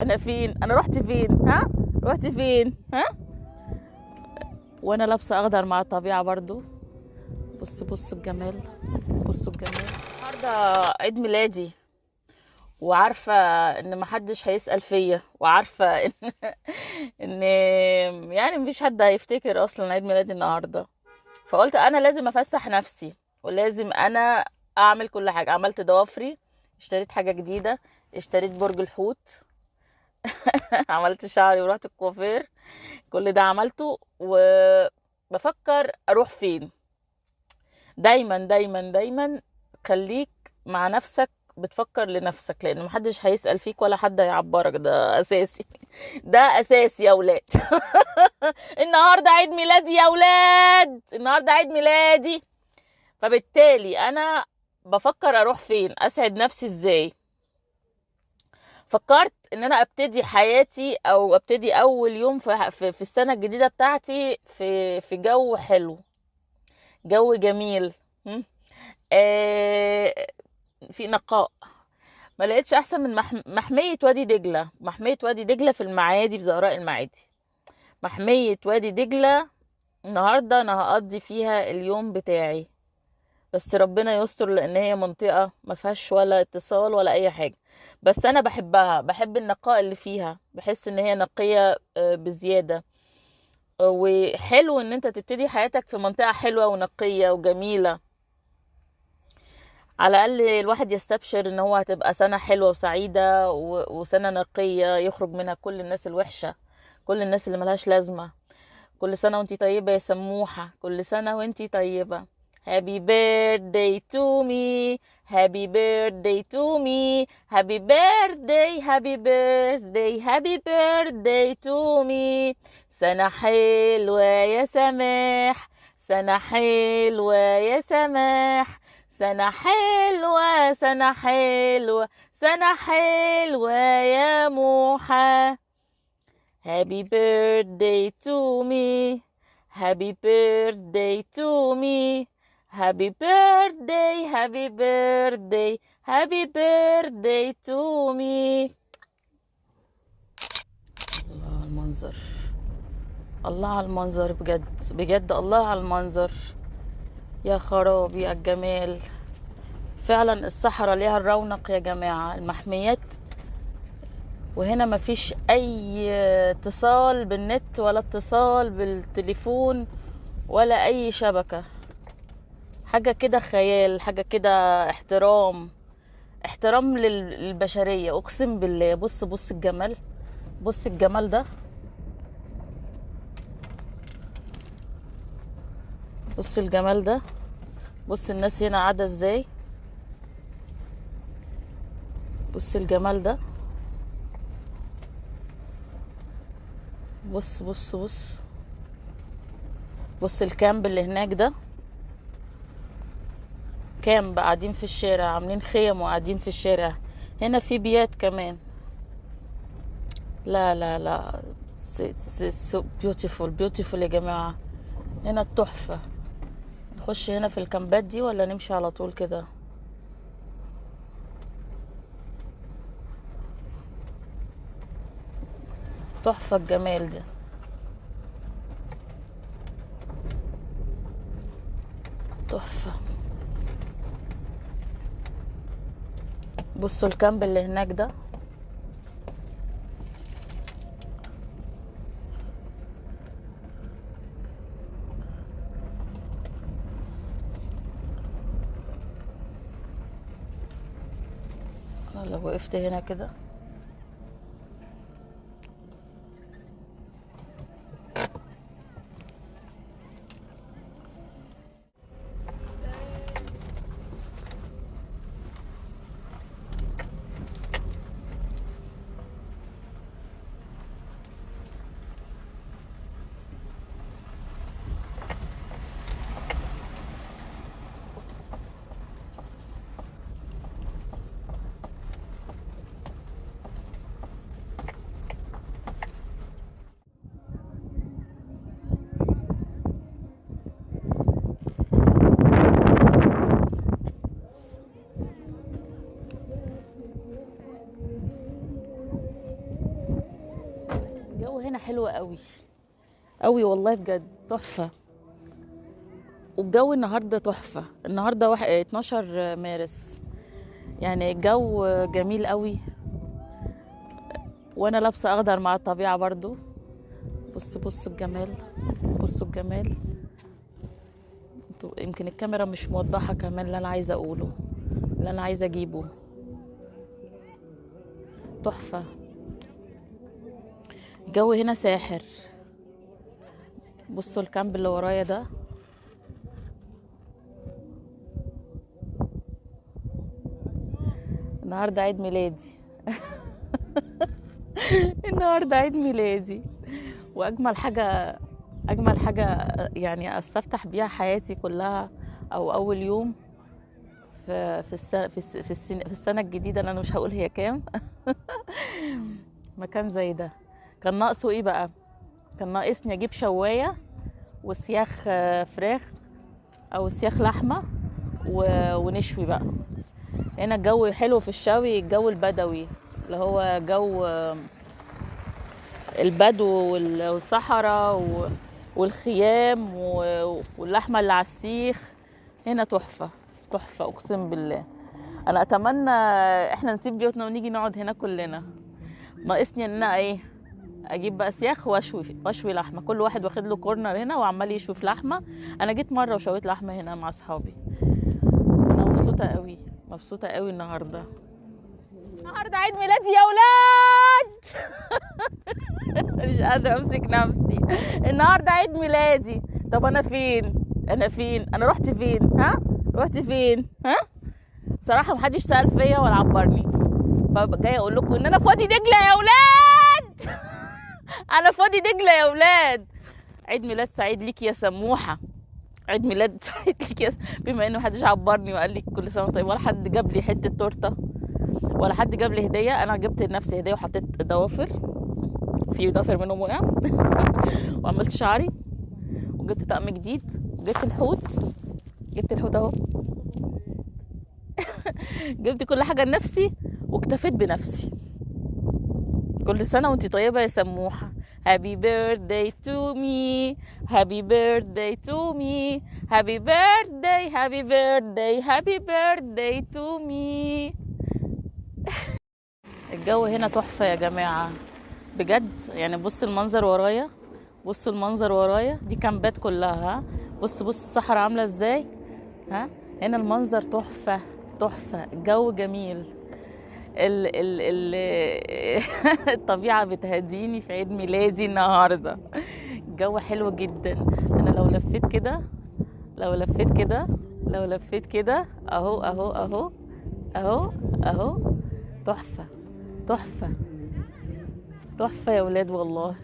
انا فين؟ انا رحت فين؟ ها؟ رحت فين؟ ها؟ وانا لابسه اخضر مع الطبيعه برضو. بصوا الجمال. بصوا الجمال. النهارده عيد ميلادي، وعارفه ان محدش هيسأل فيا، وعارفه ان ان يعني مفيش حد هيفتكر اصلا عيد ميلادي النهارده. فقلت انا لازم افسح نفسي، ولازم انا اعمل كل حاجه. عملت ضوافري، اشتريت حاجه جديده، اشتريت برج الحوت. عملت شعري ورحت الكوافير. كل ده عملته وبفكر اروح فين. دايما دايما دايما خليك مع نفسك، بتفكر لنفسك، لان محدش هيسأل فيك ولا حد هيعبرك. ده اساسي. ده اساسي يا ولاد. النهارده عيد ميلادي يا ولاد، النهارده عيد ميلادي. فبالتالي انا بفكر اروح فين، اسعد نفسي ازاي. فكرت ان انا ابتدي حياتي او ابتدي اول يوم في السنه الجديده بتاعتي في جو حلو، جو جميل. م? آه، في نقاء. ما لقيتش احسن من محميه وادي دجله. محميه وادي دجله في المعادي، في زهراء المعادي. محميه وادي دجله. النهارده انا هقضي فيها اليوم بتاعي، بس ربنا يستر، لان هي منطقة ما فيهاش ولا اتصال ولا اي حاجة. بس انا بحبها، بحب النقاء اللي فيها، بحس ان هي نقية بزيادة. وحلو ان انت تبتدي حياتك في منطقة حلوة ونقية وجميلة. على الاقل الواحد يستبشر ان هو هتبقى سنة حلوة وسعيدة وسنة نقية يخرج منها كل الناس الوحشة، كل الناس اللي ملهاش لازمة. كل سنة وانتي طيبة يا سموحة، كل سنة وانتي طيبة. Happy birthday to me, happy birthday to me, happy birthday, happy birthday, happy birthday to me. سنة حلوة يا سماح، سنة حلوة يا سماح، سنة حلوة، سنة حلوة، سنة حلوة يا موحة. Happy birthday to me, happy birthday to me, happy birthday, happy birthday, happy birthday to me. الله على المنظر، الله على المنظر، بجد بجد الله على المنظر. يا خرابي على الجمال. فعلا الصحراء ليها الرونق يا جماعة. المحميات، وهنا مفيش اي اتصال بالنت ولا اتصال بالتليفون ولا اي شبكة. حاجة كده خيال، حاجة كده احترام، احترام للبشرية، اقسم بالله. بص الجمال، بص الجمال ده، بص الجمال ده. بص الناس هنا قاعدة ازاي، بص الجمال ده. بص بص الكامب اللي هناك ده. كامب قاعدين في الشارع، عاملين خيم وقاعدين في الشارع. هنا في بيات كمان. لا لا لا، so beautiful beautiful يا جماعة. هنا التحفة. نخش هنا في الكامبات دي ولا نمشي على طول كده؟ تحفة الجمال ده، تحفة. بصوا الكامب اللي هناك ده. أنا لو وقفت هنا كده، حلوة قوي قوي والله بجد تحفة. والجو النهارده تحفة. النهارده 12 مارس، يعني الجو جميل قوي، وانا لابسة اخضر مع الطبيعة برضو. بصوا الجمال، بصوا الجمال. يمكن الكاميرا مش موضحة كمان اللي انا عايزة اقوله، اللي انا عايزة اجيبه. تحفة. الجو هنا ساحر. بصوا الكامب اللي ورايا ده، النهارده عيد ميلادي. النهارده عيد ميلادي، واجمل حاجه، اجمل حاجه يعني استفتح بيها حياتي كلها، او اول يوم في السنه الجديده اللي انا مش هقول هي كام. مكان زي ده كان ناقصه ايه بقى؟ كان ناقصني اجيب شوايه وسياخ فراخ او سياخ لحمه ونشوي بقى. هنا الجو حلو في الشوي، الجو البدوي اللي هو جو البدو والصحراء والخيام واللحمه اللي على السيخ. هنا تحفه تحفه اقسم بالله. انا اتمنى احنا نسيب بيوتنا ونيجي نقعد هنا كلنا. ناقصني ان انا ايه، اجيب بقى سياخ واشوي لحمه، كل واحد واخد له كورنر هنا وعمال يشوي في لحمه. انا جيت مره وشويت لحمه هنا مع اصحابي. انا مبسوطه قوي، مبسوطه قوي النهارده. النهارده عيد ميلادي يا ولاد. مش قادره امسك نفسي. النهارده عيد ميلادي. طب انا فين؟ انا رحت فين؟ رحت فين؟ بصراحه محدش سال فيا ولا عبرني، فجايه اقول لكم ان انا في وادي دجله يا ولاد. انا في وادي دجله يا ولاد. عيد ميلاد سعيد ليكي يا سموحه. عيد ميلاد سعيد ليكي بما انه محدش عبرني وقال لي كل سنه طيب، ولا حد جاب لي حته تورته، ولا حد جاب لي هديه. انا جبت لنفسي هديه وحطيت ضوافر، في ضوافر منهم وقع. وعملت شعري وجبت طقم جديد وجبت الحوت. جبت الحوت اهو. جبت كل حاجه لنفسي واكتفيت بنفسي. كل سنه وانتي طيبه يا سموحه. Happy birthday to me, happy birthday to me, happy birthday, happy birthday, happy birthday to me. الجو هنا تحفة يا جماعة بجد. يعني بص المنظر ورايا، بصوا المنظر ورايا، دي كامبات كلها. بص الصحراء عاملة ازاي. هنا المنظر تحفة تحفة. الجو جميل. ال الطبيعة بتهديني في عيد ميلادي النهاردة. الجو حلو جدا. انا لو لفيت كده، لو لفيت كده اهو تحفة تحفة تحفة يا ولاد والله.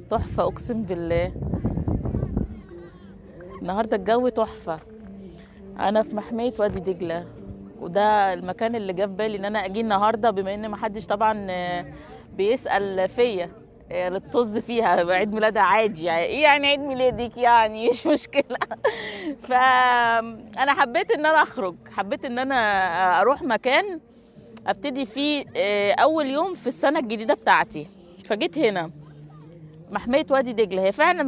تحفة اقسم بالله. النهاردة الجو تحفة. انا في محمية وادي دجلة، وده المكان اللي جه في بالي ان انا اجي النهارده، بما ان ما حدش طبعا بيسال فيا للطز فيها. عيد ميلادها عادي، يعني ايه يعني عيد ميلادك يعني مش مشكله. فانا حبيت ان انا اخرج، حبيت ان انا اروح مكان ابتدي فيه اول يوم في السنه الجديده بتاعتي. فجيت هنا محمية وادي دجلة. هي فعلا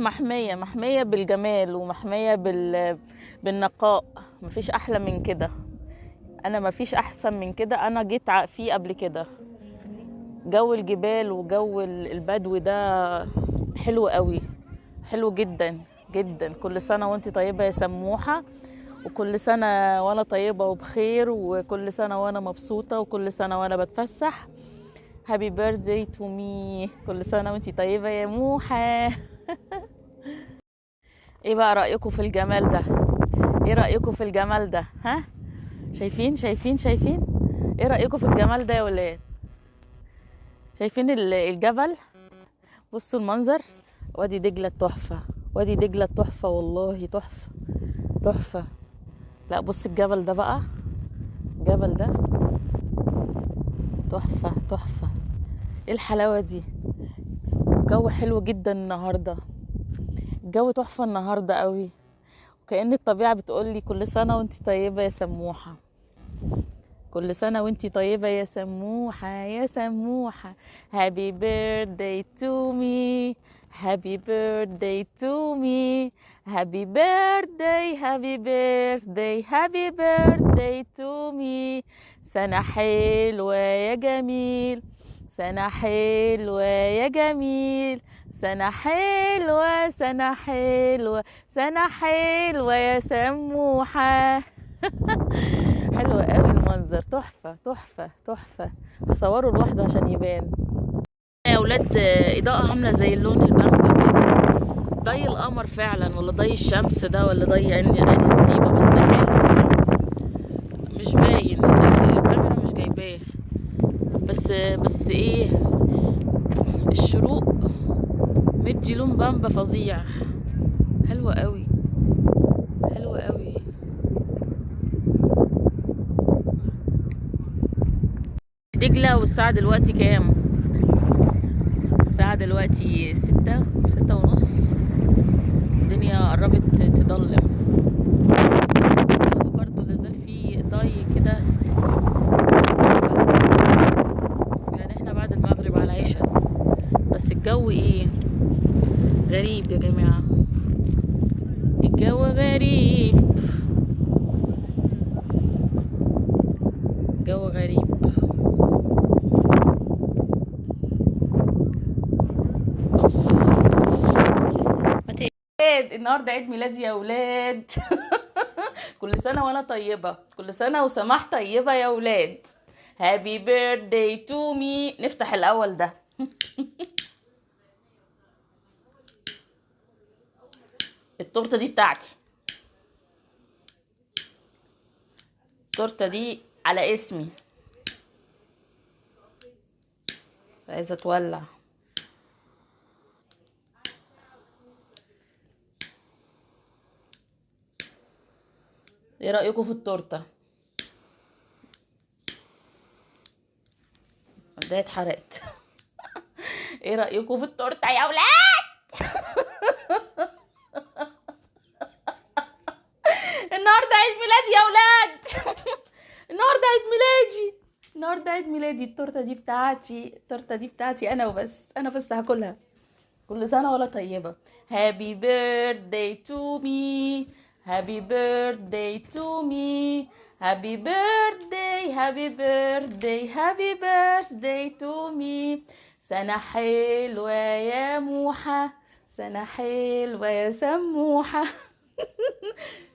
محمية بالجمال ومحمية بالنقاء. مفيش احلى من كده. انا مفيش احسن من كده. انا جيت فيه قبل كده. جو الجبال وجو البدو ده حلو قوي، حلو جدا جدا. كل سنة وانت طيبة يا سموحة، وكل سنة وانا طيبة وبخير، وكل سنة وانا مبسوطة، وكل سنة وانا بتفسح. هابي بيرثداي تو مي. كل سنة وانت طيبة يا موحة. ايه بقى رأيكم في الجمال ده؟ ايه رأيكم في الجمال ده؟ شايفين ايه رأيكم في الجمال ده يا ولاد؟ شايفين الجبل؟ بصوا المنظر. وادي دجلة تحفة، وادي دجلة تحفة والله. تحفة تحفة. لا بص الجبل ده بقى، الجبل ده تحفة تحفة. ايه الحلاوة دي. الجو حلو جدا النهاردة. الجو تحفة النهاردة قوي. وكأن الطبيعة بتقولي كل سنة وانت طيبة يا سموحة. كل سنة وانتي طيبة يا سموحة يا سموحة. Happy birthday to me, Happy birthday to me. Happy birthday, happy birthday, happy birthday to me. سنة حلوة يا جميل، سنة حلوة يا جميل، سنة حلوة، سنة حلوة، سنة حلوة يا سموحة. حلوة قوي المنظر، تحفة تحفة تحفة. هصوره لوحده عشان يبان. يا ولاد إضاءة عاملة زي اللون البامبا كده، ضي القمر فعلا ولا ضي الشمس ده ولا ضي عين نسيبة، بس حلو مش باين، الكاميرا مش جايباه، بس ايه، الشروق مدي لون بامبا فظيع، حلوة قوي حلوة قوي. دجلة والساعة دلوقتي كام؟ الساعة دلوقتي 6 ونص، الدنيا قربت تضلم، الجو برضو لازال فيه ضي كده، يعني احنا بعد المغرب على العشاء، بس الجو ايه غريب يا جماعة، الجو غريب، الجو غريب. النهارده عيد ميلادي يا ولاد. كل سنة وانا طيبة، كل سنة وسماح طيبة يا ولاد. هابي بيرثداي تو مي. نفتح الاول ده. التورته دي بتاعتي، التورته دي على اسمي، عايزه تولع. ايه رايكم في التورته؟ ده اتحرقت. ايه رايكم في التورته يا ولاد؟ النهارده عيد ميلادي يا ولاد. النهارده عيد ميلادي، النهارده عيد ميلادي. التورته دي بتاعتي، التورته دي بتاعتي انا وبس، انا بس هاكلها. كل سنه ولا طيبه. هابي بيرثداي تو مي، هابي بيرثداي تو مي، هابي بيرثداي، هابي بيرثداي، هابي بيرثداي تو مي. سنه حلوه يا موحه، سنه حلوه يا سموحه.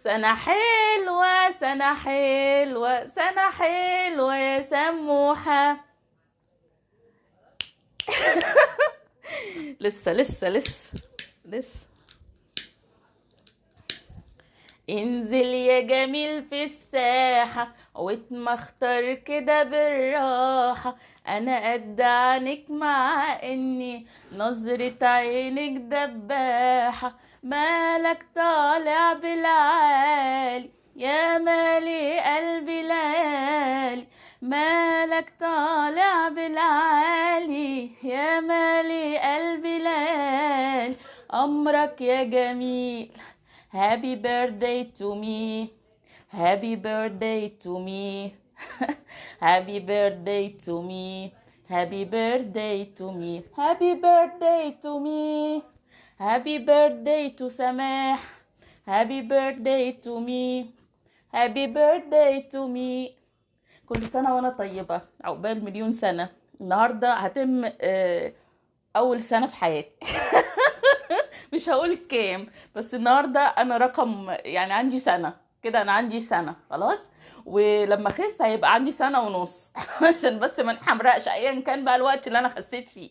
سنة حلوة، سنة حلوة، سنة حلوة يا سموحة. لسه لسه لسه لسه. انزل يا جميل في الساحة واتمختر كده بالراحة، انا قد عنك مع اني نظرة عينك دباحة، مالك طالع بالعالي يا مالي قلبي ليالي، مالك طالع بالعالي يا مالي قلبي ليالي، امرك يا جميل. Happy birthday to me, happy birthday to me. Happy birthday to me, happy birthday to me, happy birthday to me, happy birthday to سماح, happy birthday to me, happy birthday to me. كل سنة وانا طيبة، عقبال مليون سنة. النهاردة هتم اول سنة في حياتي. مش هقول كام، بس النهارده انا رقم، يعني عندي سنه كده، انا عندي سنه خلاص، ولما اخس هيبقى عندي سنه ونص. عشان بس ما نحمرقش ايا كان بقى الوقت اللي انا خسيت فيه.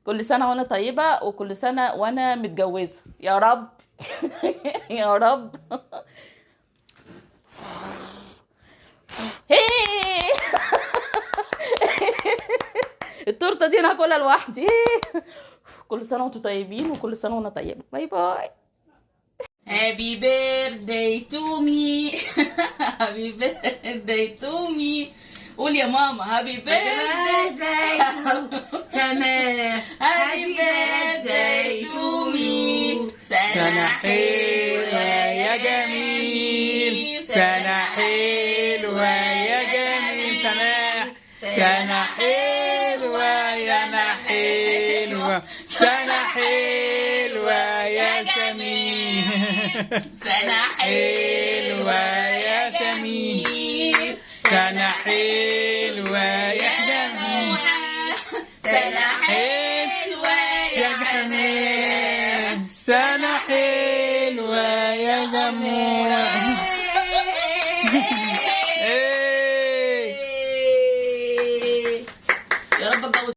كل سنه وانا طيبه، وكل سنه وانا متجوزه يا رب. يا رب. التورته دي انا هاكلها لوحدي. كل سنه وانتم طيبين، وكل سنه وانا طيبه. باي باي. Happy birthday to me. Happy birthday to me. قول يا ماما happy birthday. Happy birthday to me. سنة حلوة يا جميل، سنة حلوة يا جميل، سنة حلوة يا حلوة سنة حلوة يا سمير، سنة حلوة يا سمير، سنة حلوة يا جميل، سنة حلوة يا جميل، سنة حلوة يا جميل.